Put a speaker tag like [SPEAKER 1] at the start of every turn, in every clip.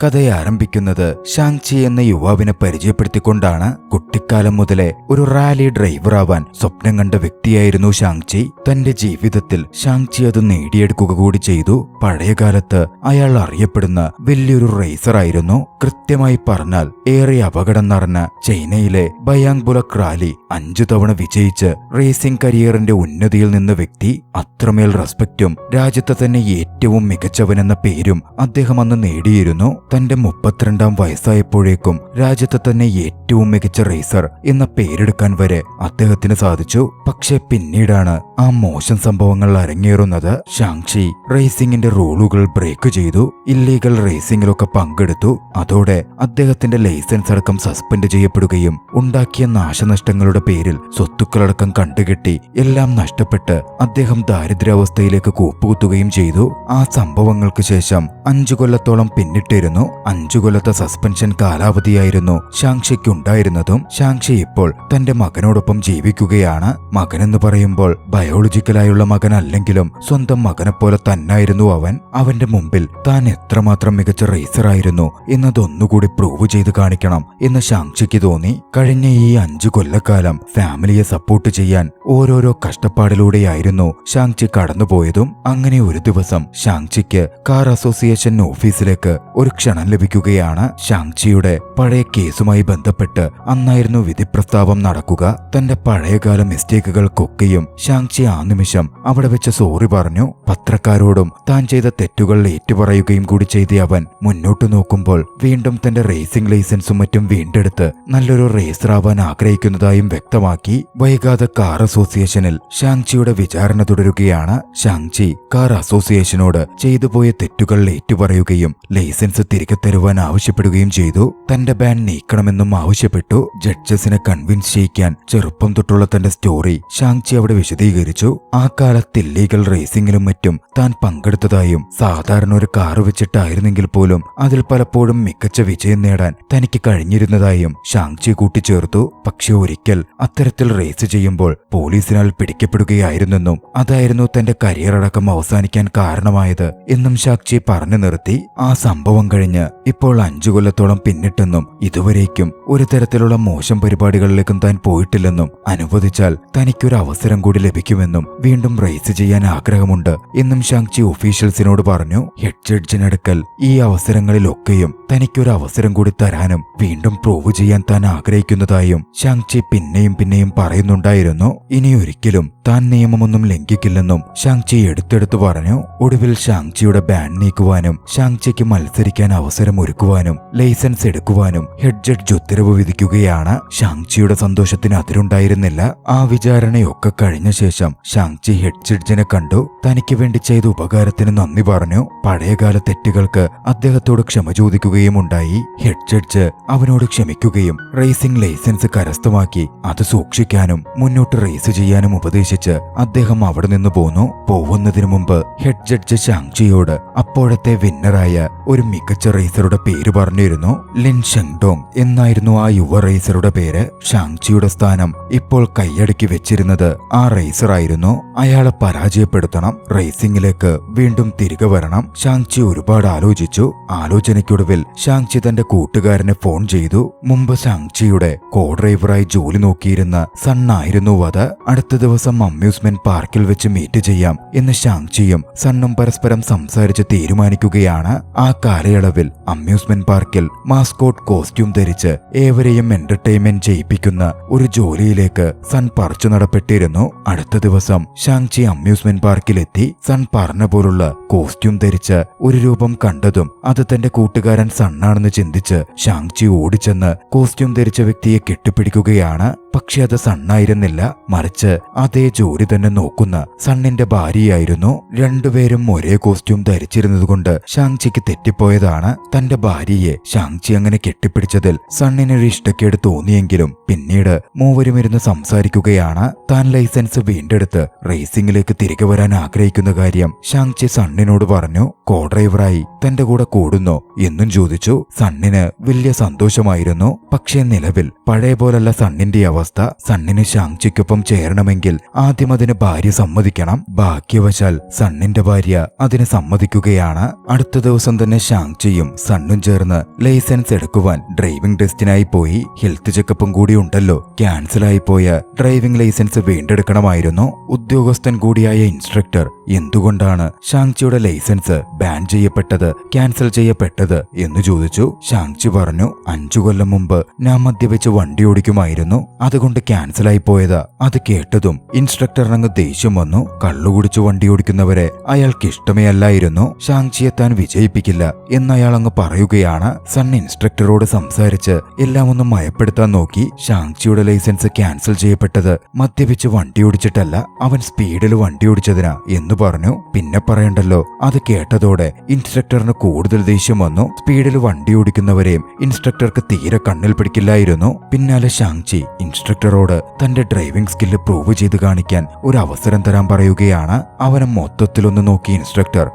[SPEAKER 1] കഥയെ ആരംഭിക്കുന്നത് ഷാങ്ചി എന്ന യുവാവിനെ പരിചയപ്പെടുത്തിക്കൊണ്ടാണ്. കുട്ടിക്കാലം മുതലേ ഒരു റാലി ഡ്രൈവറാവാൻ സ്വപ്നം കണ്ട വ്യക്തിയായിരുന്നു ഷാങ്ചി. തന്റെ ജീവിതത്തിൽ ഷാങ്ചി അത് നേടിയെടുക്കുക കൂടി ചെയ്തു. പഴയകാലത്ത് അയാൾ അറിയപ്പെടുന്ന വലിയൊരു റേസറായിരുന്നു. കൃത്യമായി പറഞ്ഞാൽ ഏറെ അപകടം നിറഞ്ഞ ചൈനയിലെ ബയാങ് ബുലക് റാലി 5 തവണ വിജയിച്ച് റേസിംഗ് കരിയറിന്റെ ഉന്നതിയിൽ നിന്ന വ്യക്തി. അത്രമേൽ റെസ്പെക്റ്റും രാജ്യത്തെ തന്നെ ഏറ്റവും മികച്ചവനെന്ന പേരും അദ്ദേഹം അന്ന് നേടിയിരുന്നു. തന്റെ 32ാം വയസ്സായപ്പോഴേക്കും രാജ്യത്തെ തന്നെ ഏറ്റവും മികച്ച റേസർ എന്ന പേരെടുക്കാൻ വരെ അദ്ദേഹത്തിന് സാധിച്ചു. പക്ഷെ പിന്നീടാണ് ആ മോശം സംഭവങ്ങൾ അരങ്ങേറുന്നത്. ഷാങ്ചി റേസിംഗിന്റെ റൂളുകൾ ബ്രേക്ക് ചെയ്തു. ഇല്ലീഗൽ റേസിംഗിലൊക്കെ പങ്കെടുത്തു. അതോടെ അദ്ദേഹത്തിന്റെ ലൈസൻസ് അടക്കം സസ്പെൻഡ് ചെയ്യപ്പെടുകയും ഉണ്ടാക്കിയ നാശനഷ്ടങ്ങളുടെ പേരിൽ സ്വത്തുക്കളടക്കം കണ്ടുകെട്ടി എല്ലാം നഷ്ടപ്പെട്ട് അദ്ദേഹം ദാരിദ്ര്യാവസ്ഥയിലേക്ക് കൂപ്പുകുത്തുകയും ചെയ്തു. ആ സംഭവങ്ങൾക്ക് ശേഷം 5 കൊല്ലത്തോളം പിന്നിട്ടിരുന്നു. 5 കൊല്ലത്തെ സസ്പെൻഷൻ കാലാവധിയായിരുന്നു ഷാങ്ഷിക്കുണ്ടായിരുന്നതും. ഷാങ്ഷി ഇപ്പോൾ തന്റെ മകനോടൊപ്പം ജീവിക്കുകയാണ്. മകനെന്ന് പറയുമ്പോൾ ബയോളജിക്കലായുള്ള മകനല്ലെങ്കിലും സ്വന്തം മകനെപ്പോലെ തന്നായിരുന്നു അവൻ. അവന്റെ മുമ്പിൽ താൻ എത്രമാത്രം മികച്ച റേസറായിരുന്നു എന്നതൊന്നുകൂടി പ്രൂവ് ചെയ്ത് കാണിക്കണം എന്ന് ഷാങ്ഷിക്ക് തോന്നി. കഴിഞ്ഞ ഈ 5 കൊല്ലക്കാലം ഫാമിലിയെ സപ്പോർട്ട് ചെയ്യാൻ ഓരോരോ കഷ്ടപ്പാടിലൂടെയായിരുന്നു ഷാങ്ചി കടന്നുപോയതും. അങ്ങനെ ഒരു ദിവസം ഷാങ്ചിക്ക് കാർ അസോസിയേഷൻ ഓഫീസിലേക്ക് ഒരു ക്ഷണം ലഭിക്കുകയാണ്. ഷാങ്ചിയുടെ പഴയ കേസുമായി ബന്ധപ്പെട്ട് അന്നായിരുന്നു വിധിപ്രസ്താവം നടക്കുക. തന്റെ പഴയകാല മിസ്റ്റേക്കുകൾക്കൊക്കെയും ഷാങ്ചി ആ നിമിഷം അവിടെ വെച്ച് സോറി പറഞ്ഞു. പത്രക്കാരോടും താൻ ചെയ്ത തെറ്റുകൾ ഏറ്റുപറയുകയും കൂടി ചെയ്ത അവൻ മുന്നോട്ടു നോക്കുമ്പോൾ വീണ്ടും തന്റെ റേസിംഗ് ലൈസൻസും മറ്റും വീണ്ടെടുത്ത് നല്ലൊരു റേസറാവാൻ ആഗ്രഹിക്കുന്നതായും വ്യക്തമാക്കി. വൈകാതെ കാർ അസോസിയേഷനിൽ ഷാങ്ചിയുടെ വിചാരണ തുടരുകയാണ്. ഷാങ്ചി കാർ അസോസിയേഷനോട് ചെയ്തുപോയ തെറ്റുകൾ ഏറ്റുപറയുകയും ലൈസൻസ് തിരികെ തരുവാൻ ആവശ്യപ്പെടുകയും ചെയ്തു. തന്റെ ബാൻ നീക്കണമെന്നും ആവശ്യപ്പെട്ടു. ജഡ്ജസിനെ കൺവിൻസ് ചെയ്യിക്കാൻ ചെറുപ്പം തൊട്ടുള്ള തന്റെ സ്റ്റോറി ഷാങ്ചി അവിടെ വിശദീകരിച്ചു. ആ കാലത്ത് ഇല്ലീഗൽ റേസിംഗിലും മറ്റും താൻ പങ്കെടുത്തതായും സാധാരണ ഒരു കാറ് വെച്ചിട്ടായിരുന്നെങ്കിൽ പോലും അതിൽ പലപ്പോഴും മികച്ച വിജയം നേടാൻ തനിക്ക് കഴിഞ്ഞിരുന്നതായും ഷാങ്ചി കൂട്ടിച്ചേർത്തു. പക്ഷെ ഒരിക്കൽ അത്തരത്തിൽ റേസ് ചെയ്യുമ്പോൾ പോലീസിനാൽ പിടിക്കപ്പെടുകയായിരുന്നെന്നും അതായിരുന്നു തന്റെ കരിയർ അടക്കം അവസാനിക്കാൻ കാരണമായത് എന്നും ഷാങ്ചി പറഞ്ഞു നിർത്തി. ആ സംഭവം കഴിഞ്ഞ് ഇപ്പോൾ 5 കൊല്ലത്തോളം പിന്നിട്ടെന്നും ഇതുവരേക്കും ഒരു തരത്തിലുള്ള മോശം പരിപാടികളിലേക്കും താൻ പോയിട്ടില്ലെന്നും അനുവദിച്ചാൽ തനിക്കൊരു അവസരം കൂടി ലഭിക്കുമെന്നും വീണ്ടും റേസ് ചെയ്യാൻ ആഗ്രഹമുണ്ട് എന്നും ഷാങ്ചി ഒഫീഷ്യൽസിനോട് പറഞ്ഞു. ഹെഡ് ജഡ്ജിനടുക്കൽ ഈ അവസരങ്ങളിലൊക്കെയും തനിക്കൊരു അവസരം കൂടി തരാനും വീണ്ടും പ്രൂവ് ചെയ്യാൻ താൻ ആഗ്രഹിക്കുന്നതായും ഷാങ്ചി പിന്നെയും പറയുന്നുണ്ടായിരുന്നു. ഇനിയൊരിക്കലും താൻ നിയമമൊന്നും ലംഘിക്കില്ലെന്നും ഷാങ്ചി എടുത്തെടുത്തു പറഞ്ഞു. ഒടുവിൽ ഷാങ്ചിയുടെ ബാൻ നീക്കുവാനും ഷാങ്ചിക്ക് മത്സരിക്കാൻ അവസരം ഒരുക്കുവാനും ലൈസൻസ് എടുക്കുവാനും ഹെഡ് ജഡ്ജ് ഉത്തരവ് വിധിക്കുകയാണ്. ഷാങ്ചിയുടെ സന്തോഷത്തിന് അതിരുണ്ടായിരുന്നില്ല. ആ വിചാരണയൊക്കെ കഴിഞ്ഞ ശേഷം ഷാങ്ചി ഹെഡ് ജഡ്ജിനെ കണ്ടു. തനിക്ക് വേണ്ടി ചെയ്ത ഉപകാരത്തിന് നന്ദി പറഞ്ഞു. പഴയകാല തെറ്റുകൾക്ക് അദ്ദേഹത്തോട് ക്ഷമ ചോദിക്കുകയും ഉണ്ടായി. ഹെഡ് ജഡ്ജ് അവനോട് ക്ഷമിക്കുകയും റേസിംഗ് ലൈസൻസ് കരസ്ഥമാക്കി അത് സൂക്ഷിക്കാനും മുന്നോട്ട് റേസ് ചെയ്യാനും ഉപദേശിച്ച് അദ്ദേഹം അവിടെ നിന്ന് പോന്നു. പോകുന്നതിനു മുമ്പ് ഹെഡ് ജഡ്ജ് ഷാങ്ചിയോട് അപ്പോഴത്തെ വിന്നറായ ഒരു മികച്ച റേസറുടെ പേര് പറഞ്ഞിരുന്നു. ലിൻ ഷെങ്ഡോങ് എന്നായിരുന്നു ആ യുവ റേസറുടെ പേര്. ഷാങ്ചിയുടെ സ്ഥാനം ഇപ്പോൾ കൈയടക്കി വെച്ചിരുന്നത് ആ റേസറായിരുന്നു. അയാളെ പരാജയപ്പെടുത്തണം, റേസിംഗിലേക്ക് വീണ്ടും തിരികെ വരണം. ഷാങ്ചി ഒരുപാട് ആലോചിച്ചു. ആലോചനയ്ക്കൊടുവിൽ ഷാങ്ചി തന്റെ കൂട്ടുകാരനെ ഫോൺ ചെയ്തു. മുമ്പ് ഷാങ്ചിയുടെ കോ ഡ്രൈവറായി ജോലി നോക്കിയിരുന്ന സണ്ണായിരുന്നു അത്. അടുത്ത ദിവസം അമ്യൂസ്മെന്റ് പാർക്കിൽ വെച്ച് മീറ്റ് ചെയ്യാം എന്ന് ഷാങ്ചിയും സണ്ണും പരസ്പരം സംസാരിച്ച് തീരുമാനിക്കുകയാണ്. ആ കാലയളവിൽ അമ്യൂസ്മെന്റ് പാർക്കിൽ മാസ്കോട്ട് കോസ്റ്റ്യൂം ധരിച്ച് ഏവരെയും എന്റർടൈൻമെന്റ് ചെയ്യിപ്പിക്കുന്ന ഒരു ജോലിയിലേക്ക് സൺ പറിച്ചു നടപ്പെട്ടിരുന്നു. അടുത്ത ദിവസം ഷാങ്ചി അമ്യൂസ്മെന്റ് പാർക്കിലെത്തി. സൺ പറഞ്ഞ പോലുള്ള കോസ്റ്റ്യൂം ധരിച്ച ഒരു രൂപം കണ്ടതും അത് തന്റെ കൂട്ടുകാരൻ സണ്ണാണെന്ന് ചിന്തിച്ച് ഷാങ്ചി ഓടിച്ചെന്ന് കോസ്റ്റ്യൂം ധരിച്ച വ്യക്തിയെ കെട്ടിപ്പിടിക്കുകയാണ്. പക്ഷെ അത് സണ്ണായിരുന്നില്ല, മറിച്ച് അതേ ജോലി തന്നെ നോക്കുന്ന സണ്ണിന്റെ ഭാര്യയായിരുന്നു. രണ്ടുപേരും ഒരേ കോസ്റ്റ്യൂം ധരിച്ചിരുന്നതുകൊണ്ട് ഷാങ്ചിക്ക് തെറ്റിപ്പോയതാണ്. തന്റെ ഭാര്യയെ ഷാങ്ചി അങ്ങനെ കെട്ടിപ്പിടിച്ചതിൽ സണ്ണിനൊരു ഇഷ്ടക്കേട് തോന്നിയെങ്കിലും പിന്നീട് മൂവരും ഇരുന്ന് സംസാരിക്കുകയാണ്. താൻ ലൈസൻസ് വീണ്ടെടുത്ത് റേസിംഗിലേക്ക് തിരികെ വരാൻ ആഗ്രഹിക്കുന്ന കാര്യം ഷാങ്ചി സണ്ണിനോട് പറഞ്ഞു. കോ ഡ്രൈവറായി തന്റെ കൂടെ കൂടുന്നോ എന്നും ചോദിച്ചു. സണ്ണിന് വലിയ സന്തോഷമായിരുന്നു. പക്ഷേ നിലവിൽ പഴയ പോലല്ല സണ്ണിന്റെ അവസ്ഥ. അവസ്ഥ. സണ്ണിന് ഷാങ്ചിക്കൊപ്പം ചേരണമെങ്കിൽ ആദ്യം അതിന് ഭാര്യ സമ്മതിക്കണം. ഭാഗ്യവശാൽ സണ്ണിന്റെ ഭാര്യ അതിന് സമ്മതിക്കുകയാണ്. അടുത്ത ദിവസം തന്നെ ഷാങ്ചിയും സണ്ണും ചേർന്ന് ലൈസൻസ് എടുക്കുവാൻ ഡ്രൈവിംഗ് ടെസ്റ്റിനായി പോയി. ഹെൽത്ത് ചെക്കപ്പും കൂടി ഉണ്ടല്ലോ. ക്യാൻസലായി പോയ ഡ്രൈവിംഗ് ലൈസൻസ് വീണ്ടെടുക്കണമായിരുന്നു. ഉദ്യോഗസ്ഥൻ കൂടിയായ ഇൻസ്ട്രക്ടർ എന്തുകൊണ്ടാണ് ഷാങ്ചിയുടെ ലൈസൻസ് ബാൻ ചെയ്യപ്പെട്ടത്, ക്യാൻസൽ ചെയ്യപ്പെട്ടത് എന്ന് ചോദിച്ചു. ഷാങ്ചി പറഞ്ഞു, 5 കൊല്ലം മുമ്പ് ഞാൻ മദ്യപിച്ച് വണ്ടി ഓടിക്കുമായിരുന്നു, അതുകൊണ്ട് ക്യാൻസലായി പോയതാ. അത് കേട്ടതും ഇൻസ്ട്രക്ടറിനങ്ങ് ദേഷ്യം വന്നു. കള്ളുകുടിച്ചു വണ്ടി ഓടിക്കുന്നവരെ അയാൾക്ക് ഇഷ്ടമേ അല്ലായിരുന്നു. ഷാങ്ചിയെ താൻ വിജയിപ്പിക്കില്ല എന്ന് അയാൾ അങ്ങ് പറയുകയാണ്. സൺ ഇൻസ്ട്രക്ടറോട് സംസാരിച്ച് എല്ലാം ഒന്ന് മയപ്പെടുത്താൻ നോക്കി. ഷാങ്ചിയുടെ ലൈസൻസ് ക്യാൻസൽ ചെയ്യപ്പെട്ടത് മദ്യപിച്ച് വണ്ടി ഓടിച്ചിട്ടല്ല, അവൻ സ്പീഡിൽ വണ്ടി ഓടിച്ചതിനാ എന്ന് പറഞ്ഞു. പിന്നെ പറയണ്ടല്ലോ. അത് കേട്ടതോടെ ഇൻസ്ട്രക്ടറിന് കൂടുതൽ ദേഷ്യം വന്നു. സ്പീഡിൽ വണ്ടി ഓടിക്കുന്നവരെയും ഇൻസ്ട്രക്ടർക്ക് തീരെ കണ്ണിൽ പിടിക്കില്ലായിരുന്നു. പിന്നാലെ ഷാങ്ചി ഇൻസ്ട്രക്ടറോട് തന്റെ ഡ്രൈവിംഗ് സ്കില്ല് പ്രൂവ് ചെയ്ത് കാണിക്കാൻ ഒരു അവസരം തരാൻ പറയുകയാണ്. അവനെ മൊത്തത്തിലൊന്ന് നോക്കി ഇൻസ്ട്രക്ടർ,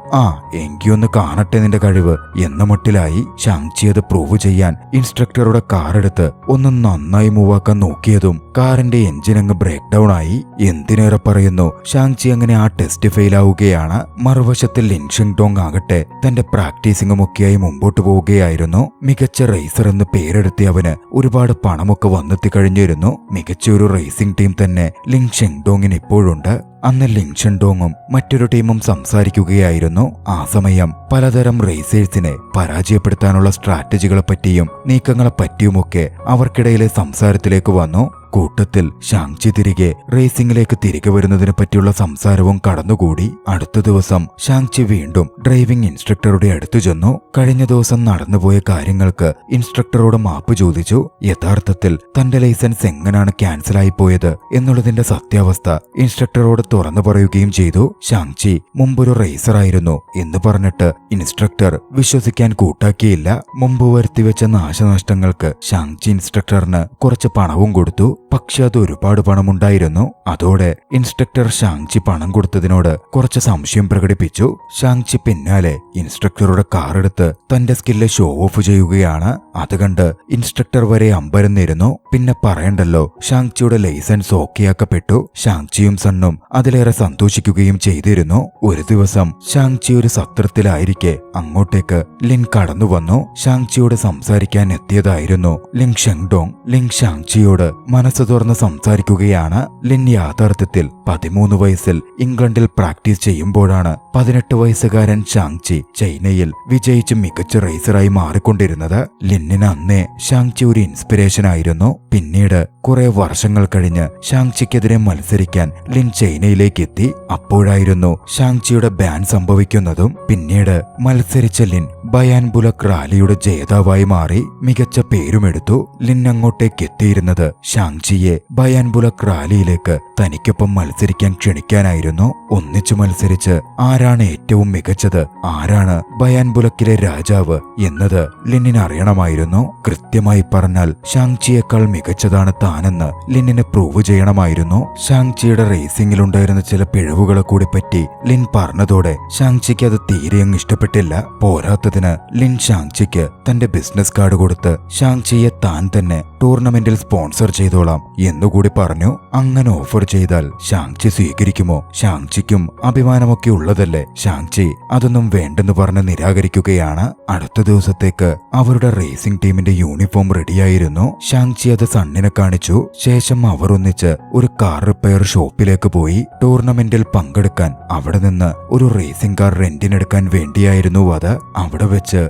[SPEAKER 1] എങ്കിയൊന്ന് കാണട്ടെ നിന്റെ കഴിവ് എന്ന മട്ടിലായി. ഷാങ്ചി അത് പ്രൂവ് ചെയ്യാൻ ഇൻസ്ട്രക്ടറുടെ കാറെടുത്ത് ഒന്ന് നന്നായി മൂവാക്കാൻ നോക്കിയതും കാറിന്റെ എഞ്ചിൻ അങ്ങ് ബ്രേക്ക് ഡൗൺ ആയി. എന്തിനേറെ പറയുന്നു, ഷാങ്ചി അങ്ങനെ ആ ടെസ്റ്റ് ഫെയിൽ ആവുകയാണ്. മറുവശത്തിൽ ലിൻ ഷെങ്ഡോങ് ആകട്ടെ തന്റെ പ്രാക്ടീസിംഗുമൊക്കെയായി മുമ്പോട്ട് പോവുകയായിരുന്നു. മികച്ച റേസർ എന്ന് പേരെടുത്തി അവന് ഒരുപാട് പണമൊക്കെ വന്നെത്തി കഴിഞ്ഞിരുന്നു. മികച്ച ഒരു റേസിംഗ് ടീം തന്നെ ലിൻ ഷെങ്ഡോങ്ങിന് ഇപ്പോഴുണ്ട്. അന്ന് ലിൻ ഷെങ്ഡോങ്ങും മറ്റൊരു ടീമും സംസാരിക്കുകയായിരുന്നു. ആ സമയം പലതരം റേസേഴ്സിനെ പരാജയപ്പെടുത്താനുള്ള സ്ട്രാറ്റജികളെ പറ്റിയും നീക്കങ്ങളെ പറ്റിയുമൊക്കെ അവർക്കിടയിലെ സംസാരത്തിലേക്ക് വന്നു. കൂട്ടത്തിൽ ഷാങ്ചി തിരികെ റേസിംഗിലേക്ക് തിരികെ വരുന്നതിനെ പറ്റിയുള്ള സംസാരവും കടന്നുകൂടി. അടുത്ത ദിവസം ഷാങ്ചി വീണ്ടും ഡ്രൈവിംഗ് ഇൻസ്ട്രക്ടറുടെ അടുത്തു ചെന്നു. കഴിഞ്ഞ ദിവസം നടന്നുപോയ കാര്യങ്ങൾക്ക് ഇൻസ്ട്രക്ടറോട് മാപ്പ് ചോദിച്ചു. യഥാർത്ഥത്തിൽ തന്റെ ലൈസൻസ് എങ്ങനെയാണ് ക്യാൻസലായി പോയത് എന്നുള്ളതിന്റെ സത്യാവസ്ഥ ഇൻസ്ട്രക്ടറോട് തുറന്നു പറയുകയും ചെയ്തു. ഷാങ്ചി മുമ്പൊരു റേസറായിരുന്നു എന്ന് പറഞ്ഞിട്ട് ഇൻസ്ട്രക്ടർ വിശ്വസിക്കാൻ കൂട്ടാക്കിയില്ല. മുമ്പ് വരുത്തിവെച്ച നാശനഷ്ടങ്ങൾക്ക് ഷാങ്ചി ഇൻസ്ട്രക്ടറിന് കുറച്ച് പണവും കൊടുത്തു. പക്ഷെ അത് ഒരുപാട് പണമുണ്ടായിരുന്നു. അതോടെ ഇൻസ്ട്രക്ടർ ഷാങ്ചി പണം കൊടുത്തതിനോട് കുറച്ച് സംശയം പ്രകടിപ്പിച്ചു. ഷാങ്ചി പിന്നാലെ ഇൻസ്ട്രക്ടറുടെ കാറെടുത്ത് തന്റെ സ്കില്ല് ഷോ ഓഫ് ചെയ്യുകയാണ്. അത് കണ്ട് ഇൻസ്ട്രക്ടർ വരെ അമ്പരന്നിരുന്നു. പിന്നെ പറയണ്ടല്ലോ, ഷാങ്ചിയുടെ ലൈസൻസ് ഓക്കെയാക്കപ്പെട്ടു. ഷാങ്ചിയും സണ്ണും അതിലേറെ സന്തോഷിക്കുകയും ചെയ്തിരുന്നു. ഒരു ദിവസം ഷാങ്ചി ഒരു സത്രത്തിലായിരിക്കെ അങ്ങോട്ടേക്ക് ലിൻ കടന്നു വന്നു. ഷാങ്ചിയോട് സംസാരിക്കാൻ എത്തിയതായിരുന്നു ലിൻ ഷെങ്ഡോങ്. ലിൻ ഷാങ്ചിയോട് മനസ്സ് തുറന്ന് സംസാരിക്കുകയാണ്. ലിൻ യാഥാർത്ഥ്യത്തിൽ 13 വയസ്സിൽ ഇംഗ്ലണ്ടിൽ പ്രാക്ടീസ് ചെയ്യുമ്പോഴാണ് 18 വയസ്സുകാരൻ ഷാങ്ചി ചൈനയിൽ വിജയിച്ച് മികച്ച റേസറായി മാറിക്കൊണ്ടിരുന്നത്. ലിന്നിന് അന്നേ ഷാങ്ചി ഒരു ഇൻസ്പിരേഷൻ ആയിരുന്നു. പിന്നീട് കുറെ വർഷങ്ങൾ കഴിഞ്ഞ് ഷാങ്ചിക്കെതിരെ മത്സരിക്കാൻ ലിൻ ചൈനയിലേക്ക് എത്തി. അപ്പോഴായിരുന്നു ഷാങ്ചിയുടെ ബാൻ സംഭവിക്കുന്നതും. പിന്നീട് മത്സരിച്ച ലിൻ ബയാൻ ബുലക് റാലിയുടെ ജേതാവായി മാറി. മികച്ച പേരുമെടുത്തു. ലിൻ അങ്ങോട്ടേക്ക് എത്തിയിരുന്നത് ഷാങ്ചിയെ ബയാൻ ബുലക് റാലിയിലേക്ക് തനിക്കൊപ്പം മത്സരിക്കാൻ ക്ഷണിക്കാനായിരുന്നു. ഒന്നിച്ചു മത്സരിച്ച് ആരാണ് ഏറ്റവും മികച്ചത്, ആരാണ് ബയാൻ ബുലക്കിലെ രാജാവ് എന്നത് ലിന്നിന് അറിയണമായിരുന്നു. കൃത്യമായി പറഞ്ഞാൽ ഷാങ്ചിയേക്കാൾ മികച്ചതാണ് താനെന്ന് ലിന്നിന് പ്രൂവ് ചെയ്യണമായിരുന്നു. ഷാങ്ചിയുടെ റേസിംഗിലുണ്ടായിരുന്ന ചില പിഴവുകളെ കൂടി പറ്റി ലിൻ പറഞ്ഞതോടെ ഷാങ്ചിക്ക് അത് തീരെയങ്ങ് ഇഷ്ടപ്പെട്ടില്ല. പോരാത്തതിന് ലിൻ ഷാങ്ചിക്ക് തന്റെ ബിസിനസ് കാർഡ് കൊടുത്ത് ഷാങ്ചിയെ താൻ തന്നെ ടൂർണമെന്റിൽ സ്പോൺസർ ചെയ്തോളാം എന്നുകൂടി പറഞ്ഞു. അങ്ങനെ ഓഫർ ചെയ്താൽ ഷാങ്ചി സ്വീകരിക്കുമോ? ഷാങ്ചിക്കും അഭിമാനമൊക്കെ ഉള്ളതല്ലേ. ഷാങ്ചി അതൊന്നും വേണ്ടെന്ന് പറഞ്ഞ് നിരാകരിക്കുകയാണ്. അടുത്ത ദിവസത്തേക്ക് അവരുടെ റേസിംഗ് ടീമിന്റെ യൂണിഫോം റെഡിയായിരുന്നു. ഷാങ്ചി അത് സണ്ണിനെ കാണിച്ചു. ശേഷം അവർ ഒന്നിച്ച് ഒരു കാർ റിപ്പയർ ഷോപ്പിലേക്ക് പോയി. ടൂർണമെന്റിൽ പങ്കെടുക്കാൻ അവിടെ നിന്ന് ഒരു റേസിംഗ് കാർ റെന്റിനെടുക്കാൻ വേണ്ടിയായിരുന്നു അത്. അവിടെ വെച്ച്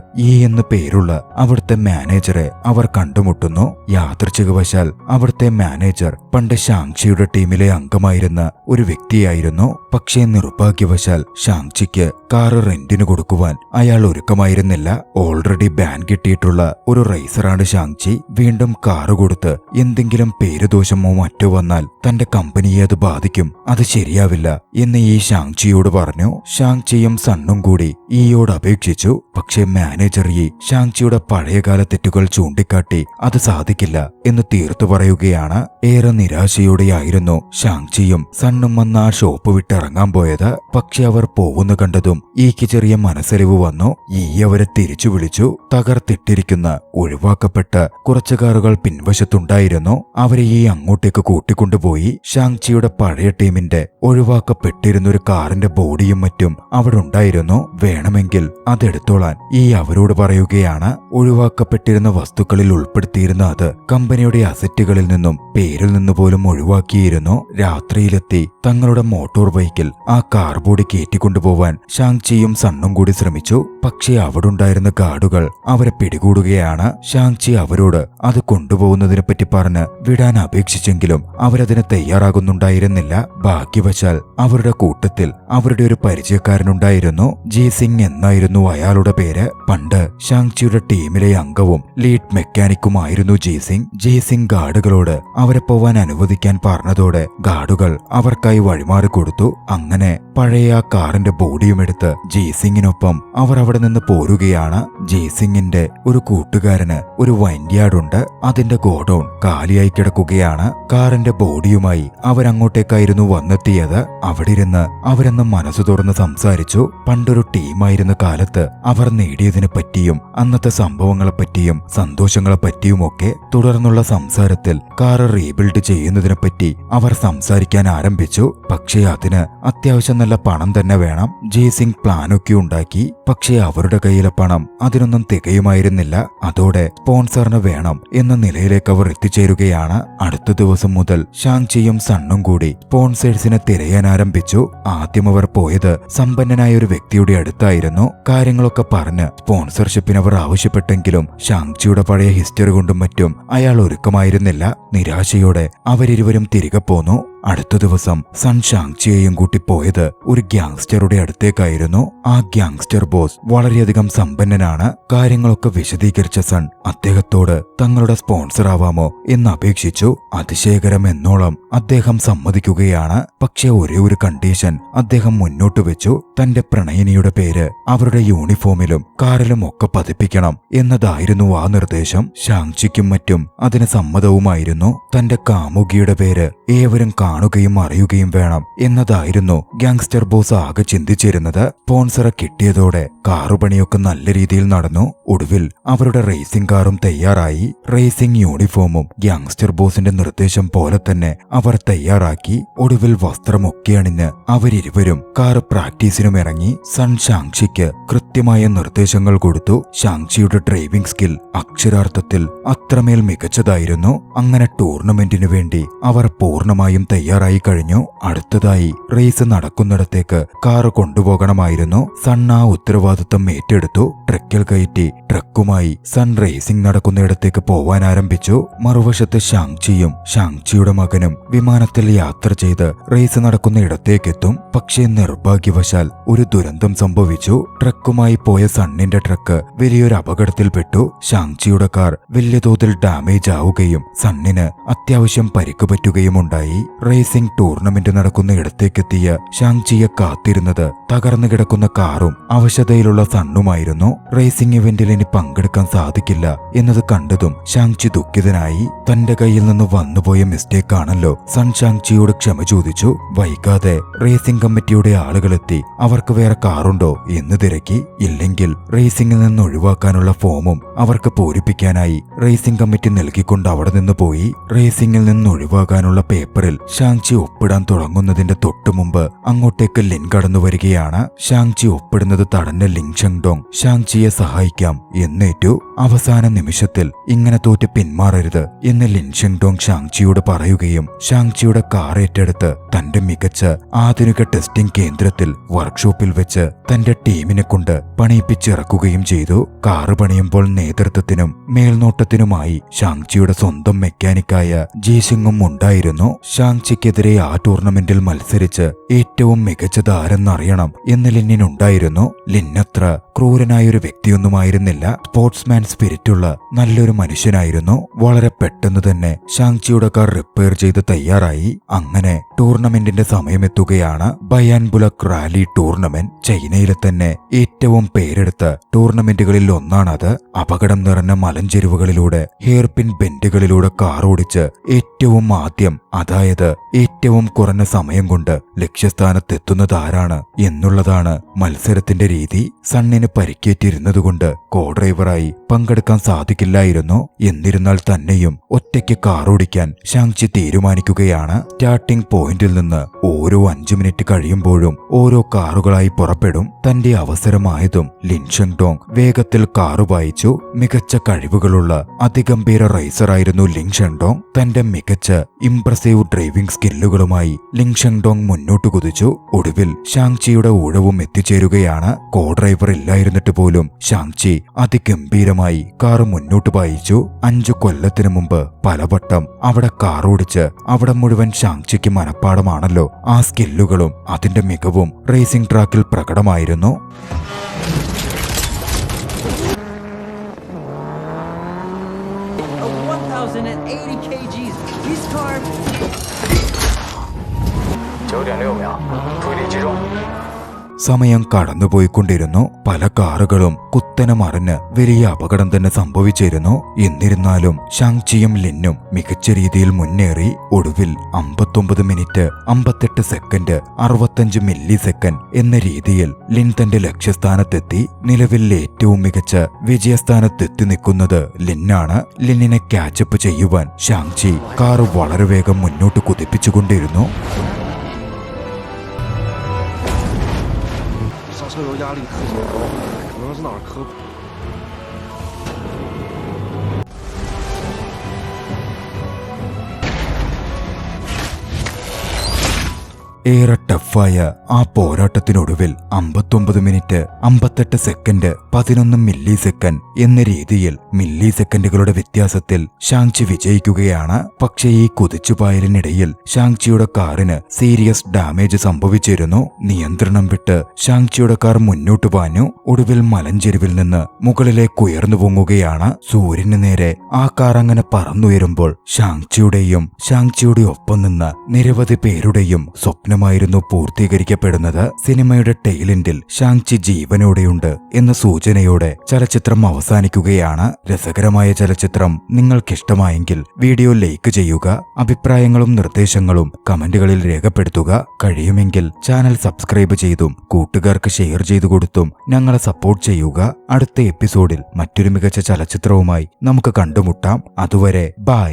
[SPEAKER 1] എന്ന് പേരുള്ള അവിടുത്തെ മാനേജറെ അവർ കണ്ടുമുട്ടുന്നു. യാദൃച്ഛികവശാൽ അവിടുത്തെ മാനേജർ പണ്ട് ഷാങ്ചിയുടെ ടീമിലെ അംഗമായിരുന്ന ഒരു വ്യക്തിയായിരുന്നു. പക്ഷേ നിർഭാഗ്യവശാൽ ഷാങ്ചിക്ക് കാറ് റെന്റിന് കൊടുക്കുവാൻ അയാൾ ഒരുക്കമായിരുന്നില്ല. ഓൾറെഡി ബാൻ കിട്ടിയിട്ടുള്ള ഒരു റേസറാണ് ഷാങ്ചി. വീണ്ടും കാറ് കൊടുത്ത് എന്തെങ്കിലും പേരുദോഷമോ മറ്റോ വന്നാൽ തന്റെ കമ്പനിയെ അത് ബാധിക്കും, അത് ശരിയാവില്ല എന്ന് ഷാങ്ചിയോട് പറഞ്ഞു. ഷാങ്ചിയും സണ്ണും കൂടി ഈയോട് അപേക്ഷിച്ചു. പക്ഷേ മാനേജർ ഷാങ്ചിയുടെ പഴയകാല തെറ്റുകൾ ചൂണ്ടിക്കാട്ടി അത് സാധിക്കില്ല എന്ന് തീർത്തു പറയുകയാണ്. നിൽക്കുകയാണ്. ഏറെ നിരാശയോടെയായിരുന്നു ഷാങ്ചിയും സണ്ണും വന്ന് ആ ഷോപ്പ് വിട്ടിറങ്ങാൻ പോയത്. പക്ഷെ അവർ പോകുന്ന കണ്ടതും ഈക്ക് ചെറിയ മനസ്സലിവ് വന്നു. ഈ അവരെ തിരിച്ചു വിളിച്ചു. തകർത്തിട്ടിരിക്കുന്ന ഒഴിവാക്കപ്പെട്ട കുറച്ചു കാറുകൾ പിൻവശത്തുണ്ടായിരുന്നു. അവരെ ഈ അങ്ങോട്ടേക്ക് കൂട്ടിക്കൊണ്ടുപോയി. ഷാങ്ചിയുടെ പഴയ ടീമിന്റെ ഒഴിവാക്കപ്പെട്ടിരുന്നൊരു കാറിന്റെ ബോഡിയും മറ്റും അവിടെ ഉണ്ടായിരുന്നു. വേണമെങ്കിൽ അതെടുത്തോളാൻ ഈ അവരോട് പറയുകയാണ്. ഒഴിവാക്കപ്പെട്ടിരുന്ന വസ്തുക്കളിൽ ഉൾപ്പെടുത്തിയിരുന്ന അത് കമ്പനിയുടെ അസറ്റുകളിൽ നിന്നും പേരിൽ നിന്ന് പോലും ഒഴിവാക്കിയിരുന്നു. രാത്രിയിലെത്തി തങ്ങളുടെ മോട്ടോർ ബൈക്കിൽ ആ കാർ ബോഡി കയറ്റിക്കൊണ്ടുപോവാൻ ഷാങ്ചിയും സണ്ണും കൂടി ശ്രമിച്ചു. പക്ഷേ അവിടുണ്ടായിരുന്ന ഗാർഡുകൾ അവരെ പിടികൂടുകയാണ്. ഷാങ്ചി അവരോട് അത് കൊണ്ടുപോകുന്നതിനെ പറ്റി പറഞ്ഞ് വിടാൻ അപേക്ഷിച്ചെങ്കിലും അവരതിന് തയ്യാറാകുന്നുണ്ടായിരുന്നില്ല. ഭാഗ്യവശാൽ അവരുടെ കൂട്ടത്തിൽ അവരുടെ ഒരു പരിചയക്കാരനുണ്ടായിരുന്നു. ജി സിംഗ് എന്നായിരുന്നു അയാളുടെ പേര്. പണ്ട് ഷാങ്ചിയുടെ ടീമിലെ അംഗവും ലീഡ് മെക്കാനിക്കുമായിരുന്നു ജി സിംഗ്. ജി സിംഗ് ഗാർഡുകളോട് അവരെ പോവാൻ അനുവദിക്കാൻ പറഞ്ഞതോടെ ഗാർഡുകൾ അവർക്കായി വഴിമാറി കൊടുത്തു. അങ്ങനെ പഴയ ആ കാറിന്റെ ബോഡിയും എടുത്ത് ജി സിംഗിനൊപ്പം അവർ അവിടെ നിന്ന് പോരുകയാണ്. ജി സിംഗിന്റെ ഒരു കൂട്ടുകാരന് ഒരു വൈൻഡ്യാർഡുണ്ട്. അതിന്റെ ഗോഡൌൺ കാലിയായി കിടക്കുകയാണ്. കാറിന്റെ ബോഡിയുമായി അവരങ്ങോട്ടേക്കായിരുന്നു വന്നെത്തിയത്. അവിടിരുന്ന് അവരെന്ന് മനസ്സു തുറന്ന് സംസാരിച്ചു. പണ്ടൊരു ടീമായിരുന്ന കാലത്ത് അവർ നേടിയതിനെ പറ്റിയും അന്നത്തെ സംഭവങ്ങളെപ്പറ്റിയും സന്തോഷങ്ങളെപ്പറ്റിയുമൊക്കെ. തുടർന്നുള്ള സംസാരത്തിൽ കാറ് റീബിൽഡ് ചെയ്യുന്നതിനെപ്പറ്റി അവർ സംസാരിക്കാൻ ആരംഭിച്ചു. പക്ഷേ അതിന് അത്യാവശ്യം നല്ല പണം തന്നെ വേണം. ജി സിംഗ് പ്ലാനൊക്കെ ഉണ്ടാക്കി. പക്ഷേ അവരുടെ കയ്യിലെ പണം അതിനൊന്നും തികയുമായിരുന്നില്ല. അതോടെ സ്പോൺസറിന് വേണം എന്ന നിലയിലേക്ക് അവർ എത്തിച്ചേരുകയാണ്. അടുത്ത ദിവസം മുതൽ ഷാങ്ചിയും സണ്ണും കൂടി സ്പോൺസേഴ്സിനെ തിരയാൻ ആരംഭിച്ചു. ആദ്യം അവർ പോയത് സമ്പന്നനായ ഒരു വ്യക്തിയുടെ അടുത്തായിരുന്നു. കാര്യങ്ങളൊക്കെ പറഞ്ഞ് സ്പോൺസർഷിപ്പിന് അവർ ആവശ്യപ്പെട്ടെങ്കിലും ഷാങ്ചിയുടെ പഴയ ഹിസ്റ്ററി കൊണ്ടും മറ്റും അയാൾ ഒരുക്കമായിരുന്നില്ല. നിരാശയോടെ അവരിരുവരും തിരികെ പോന്നു. അടുത്ത ദിവസം സൺ ഷാങ്ചിയെയും കൂട്ടി പോയത് ഒരു ഗ്യാങ്സ്റ്ററുടെ അടുത്തേക്കായിരുന്നു. ആ ഗ്യാങ്സ്റ്റർ ബോസ് വളരെയധികം സമ്പന്നനാണ്. കാര്യങ്ങളൊക്കെ വിശദീകരിച്ച സൺ അദ്ദേഹത്തോട് തങ്ങളുടെ സ്പോൺസർ ആവാമോ എന്ന് അപേക്ഷിച്ചു. അതിശയകരം എന്നോളം അദ്ദേഹം സമ്മതിക്കുകയാണ്. പക്ഷെ ഒരേ ഒരു കണ്ടീഷൻ അദ്ദേഹം മുന്നോട്ട് വെച്ചു. തന്റെ പ്രണയിനിയുടെ പേര് അവരുടെ യൂണിഫോമിലും കാറിലും ഒക്കെ പതിപ്പിക്കണം എന്നതായിരുന്നു ആ നിർദ്ദേശം. ഷാങ്ചിക്കും മറ്റും അതിന് സമ്മതവുമായിരുന്നു. തന്റെ കാമുകിയുടെ പേര് ഏവരും കാണുകയും അറിയുകയും വേണം എന്നതായിരുന്നു ഗ്യാങ്സ്റ്റർ ബോസ് ആകെ ചിന്തിച്ചിരുന്നത്. സ്പോൺസറെ കിട്ടിയതോടെ കാറുപണിയൊക്കെ നല്ല രീതിയിൽ നടന്നു. ഒടുവിൽ അവരുടെ റേസിംഗ് കാറും തയ്യാറായി. റേസിംഗ് യൂണിഫോമും ഗ്യാങ്സ്റ്റർ ബോസിന്റെ നിർദ്ദേശം പോലെ തന്നെ അവർ തയ്യാറാക്കി. ഒടുവിൽ വസ്ത്രമൊക്കെ അണിഞ്ഞ് അവരിരുവരും കാർ പ്രാക്ടീസിനും ഇറങ്ങി. സൺ ഷാങ്ചിക്ക് കൃത്യമായ നിർദ്ദേശങ്ങൾ കൊടുത്തു. ഷാങ്ചിയുടെ ഡ്രൈവിംഗ് സ്കിൽ അക്ഷരാർത്ഥത്തിൽ അത്രമേൽ മികച്ചതായിരുന്നു. അങ്ങനെ ടൂർണമെന്റിനു വേണ്ടി അവർ പൂർണ്ണമായും തയ്യാറായി കഴിഞ്ഞു. അടുത്തതായി റേസ് നടക്കുന്നിടത്തേക്ക് കാറ് കൊണ്ടുപോകണമായിരുന്നു. സൺ ആ ഉത്തരവാദിത്തം ഏറ്റെടുത്തു. ട്രക്കിൽ കയറ്റി ട്രക്കുമായി സൺ റേസിംഗ് നടക്കുന്നിടത്തേക്ക് പോവാൻ ആരംഭിച്ചു. മറുവശത്ത് ഷാങ്ചിയും ഷാങ്ചിയുടെ മകനും വിമാനത്തിൽ യാത്ര ചെയ്ത് റേസ് നടക്കുന്ന ഇടത്തേക്കെത്തും. പക്ഷേ നിർഭാഗ്യവശാൽ ഒരു ദുരന്തം സംഭവിച്ചു. ട്രക്കുമായി പോയ സണ്ണിന്റെ ട്രക്ക് വലിയൊരു അപകടത്തിൽപ്പെട്ടു. ഷാങ്ചിയുടെ കാർ വലിയ തോതിൽ ഡാമേജ് ആവുകയും സണ്ണിന് അത്യാവശ്യം പരിക്ക് പറ്റുകയുമുണ്ടായി. റേസിംഗ് ടൂർണമെന്റ് നടക്കുന്ന ഇടത്തേക്കെത്തിയ ഷാങ്ചിയെ കാത്തിരുന്നത് തകർന്നു കിടക്കുന്ന കാറും അവശതയിലുള്ള സണ്ണുമായിരുന്നു. റേസിംഗ് ഇവന്റിൽ ഇനി പങ്കെടുക്കാൻ സാധിക്കില്ല എന്നത് കണ്ടതും ഷാങ്ചി ദുഃഖിതനായി. തന്റെ കയ്യിൽ നിന്ന് വന്നുപോയ മിസ്റ്റേക്ക് ആണല്ലോ. സൺ ഷാങ്ചിയോട് ക്ഷമ ചോദിച്ചു. വൈകാതെ റേസിംഗ് കമ്മിറ്റിയുടെ ആളുകളെത്തി അവർക്ക് വേറെ കാറുണ്ടോ എന്ന് തിരക്കി. ഇല്ലെങ്കിൽ റേസിംഗിൽ നിന്ന് ഒഴിവാക്കാനുള്ള ഫോമും അവർക്ക് പൂരിപ്പിക്കാനായി റേസിംഗ് കമ്മിറ്റി നൽകിക്കൊണ്ട് അവിടെ നിന്ന് പോയി. റേസിംഗിൽ നിന്ന് ഒഴിവാകാനുള്ള പേപ്പറിൽ ഷാങ്ചി ഒപ്പിടാൻ തുടങ്ങുന്നതിന്റെ തൊട്ടുമുമ്പ് അങ്ങോട്ടേക്ക് ലിൻ കടന്നു വരികയാണ്. ഷാങ്ചി ഒപ്പിടുന്നത് തടഞ്ഞ ലിൻ ഷെങ്ഡോങ് ഷാങ്ചിയെ സഹായിക്കാം എന്നേറ്റു. അവസാന നിമിഷത്തിൽ ഇങ്ങനെ തോറ്റ് പിന്മാറരുത് എന്ന് ലിൻ ഷെങ്ഡോങ് ഷാങ്ചിയോട് പറയുകയും ഷാങ്ചിയുടെ കാർ ഏറ്റെടുത്ത് തന്റെ മികച്ച ആധുനിക ടെസ്റ്റിംഗ് കേന്ദ്രത്തിൽ വർക്ക്ഷോപ്പിൽ വെച്ച് തന്റെ ടീമിനെ കൊണ്ട് പണിയിപ്പിച്ചിറക്കുകയും ചെയ്തു. കാറ് പണിയുമ്പോൾ നേതൃത്വത്തിനും മേൽനോട്ടത്തിനുമായി ഷാങ്ചിയുടെ സ്വന്തം മെക്കാനിക്കായ ജീസിങ്ങും ഉണ്ടായിരുന്നു. ഷാങ്ചിക്കെതിരെ ആ ടൂർണമെന്റിൽ മത്സരിച്ച് ഏറ്റവും മികച്ചത് ആരെന്നറിയണം എന്ന് ലിന്നിനുണ്ടായിരുന്നു. ലിന്നത്ര ക്രൂരനായൊരു വ്യക്തിയൊന്നുമായിരുന്നില്ല. സ്പോർട്സ്മാൻ സ്പിരിറ്റുള്ള നല്ലൊരു മനുഷ്യനായിരുന്നു. വളരെ പെട്ടെന്ന് തന്നെ ഷാങ്ചിയുടെ കാർ റിപ്പയർ ചെയ്ത് തയ്യാറായി. അങ്ങനെ ടൂർണമെന്റിന്റെ സമയമെത്തുകയാണ്. ബയാൻ ബുലക് റാലി ടൂർണമെന്റ് ചൈനയിലെ തന്നെ ഏറ്റവും ഏറ്റവും പേരെടുത്ത ടൂർണമെന്റുകളിൽ ഒന്നാണത്. അപകടം നിറഞ്ഞ മലഞ്ചെരുവുകളിലൂടെ ഹെയർപിൻ ബെൻഡുകളിലൂടെ കാർ ഓടിച്ച് ഏറ്റവും ആദ്യം, അതായത് ഏറ്റവും കുറഞ്ഞ സമയം കൊണ്ട് ലക്ഷ്യസ്ഥാനത്തെത്തുന്നതാരാണ് എന്നുള്ളതാണ് മത്സരത്തിന്റെ രീതി. സണ്ണിന് പരിക്കേറ്റിരുന്നതുകൊണ്ട് കോ ഡ്രൈവറായി പങ്കെടുക്കാൻ സാധിക്കില്ലായിരുന്നു. എന്നിരുന്നാൽ തന്നെയും ഒറ്റയ്ക്ക് കാർ ഓടിക്കാൻ ഷാങ്ചി തീരുമാനിക്കുകയാണ്. സ്റ്റാർട്ടിംഗ് പോയിന്റിൽ നിന്ന് ഓരോ 5 മിനിറ്റ് കഴിയുമ്പോഴും ഓരോ കാറുകളായി പുറപ്പെടും. തന്റെ അവസരമായതും ലിൻ ഷെങ്ഡോങ് വേഗത്തിൽ കാറു വായിച്ചു. മികച്ച കഴിവുകളുള്ള അതിഗംഭീര റേസറായിരുന്നു ലിൻ ഷെങ്ഡോങ്. തന്റെ മികച്ച ഇംപ്രസീവ് ഡ്രൈവിംഗ് സ്കില്ലുകളുമായി ലിൻ ഷെങ്ഡോങ് മുന്നോട്ട് കുതിച്ചു. ഒടുവിൽ ഷാങ്ചിയുടെ ഊഴവും എത്തിച്ചേരുകയാണ്. കോ ഡ്രൈവർ ഇല്ലായിരുന്നിട്ട് പോലും ഷാങ്ചി അതിഗംഭീരമായി കാറ് മുന്നോട്ട് പായിച്ചു. 5 കൊല്ലത്തിനു മുമ്പ് പലവട്ടം അവിടെ കാർ ഓടിച്ച് അവിടെ മുഴുവൻ ഷാങ്ചിക്ക് മനപ്പാടമാണല്ലോ. ആ സ്കില്ലുകളും അതിന്റെ മികവും റേസിംഗ് ട്രാക്കിൽ പ്രകടമായിരുന്നു. സമയം കടന്നുപോയിക്കൊണ്ടിരുന്നു. പല കാറുകളും കുത്തനെ മറിഞ്ഞ് വലിയ അപകടം തന്നെ സംഭവിച്ചിരുന്നു. എന്നിരുന്നാലും ഷാങ്ചിയും ലിന്നും മികച്ച രീതിയിൽ മുന്നേറി. ഒടുവിൽ 59 മിനിറ്റ് 58 സെക്കൻഡ് 65 മില്ലി സെക്കൻഡ് എന്ന രീതിയിൽ ലിൻ തന്റെ ലക്ഷ്യസ്ഥാനത്തെത്തി. നിലവിൽ ഏറ്റവും മികച്ച വിജയസ്ഥാനത്തെത്തി നിൽക്കുന്നത് ലിന്നാണ്. ലിന്നിനെ ക്യാച്ചപ്പ് ചെയ്യുവാൻ ഷാങ്ചി കാറ് വളരെ വേഗം മുന്നോട്ട് കുതിപ്പിച്ചുകൊണ്ടിരുന്നു.
[SPEAKER 2] 刹车油压力特别高，可能是哪儿磕。
[SPEAKER 1] ഏറെ ടഫായ ആ പോരാട്ടത്തിനൊടുവിൽ 59 മിനിറ്റ് 58 സെക്കൻഡ് 11 മില്ലി സെക്കൻഡ് എന്ന രീതിയിൽ മില്ലി സെക്കൻഡുകളുടെ വ്യത്യാസത്തിൽ ഷാങ്ചി വിജയിക്കുകയാണ്. പക്ഷേ ഈ കുതിച്ചുപായലിനിടയിൽ ഷാങ്ചിയുടെ കാറിന് സീരിയസ് ഡാമേജ് സംഭവിച്ചിരുന്നു. നിയന്ത്രണം വിട്ട് ഷാങ്ചിയുടെ കാർ മുന്നോട്ട് പാഞ്ഞു. ഒടുവിൽ മലഞ്ചെരുവിൽ നിന്ന് മുകളിലേക്ക് ഉയർന്നു പൊങ്ങുകയാണ്. സൂര്യന് നേരെ ആ കാർ അങ്ങനെ പറന്നുയരുമ്പോൾ ഷാങ്ചിയുടെ ഒപ്പം നിന്ന് നിരവധി പേരുടെയും സ്വപ്നമായിരുന്നു പൂർത്തീകരിക്കപ്പെടുന്നത്. സിനിമയുടെ ടെയിലെൻഡിൽ ഷാങ്ചി ജീവനോടെയുണ്ട് എന്ന സൂചനയോടെ ചലച്ചിത്രം അവസാനിക്കുകയാണ്. രസകരമായ ചലച്ചിത്രം നിങ്ങൾക്കിഷ്ടമായെങ്കിൽ വീഡിയോ ലൈക്ക് ചെയ്യുക. അഭിപ്രായങ്ങളും നിർദ്ദേശങ്ങളും കമന്റുകളിൽ രേഖപ്പെടുത്തുക. കഴിയുമെങ്കിൽ ചാനൽ സബ്സ്ക്രൈബ് ചെയ്തും കൂട്ടുകാർക്ക് ഷെയർ ചെയ്തു കൊടുത്തും ഞങ്ങളെ സപ്പോർട്ട് ചെയ്യുക. അടുത്ത എപ്പിസോഡിൽ മറ്റൊരു മികച്ച ചലച്ചിത്രവുമായി നമുക്ക് കണ്ടുമുട്ടാം. അതുവരെ ബൈ.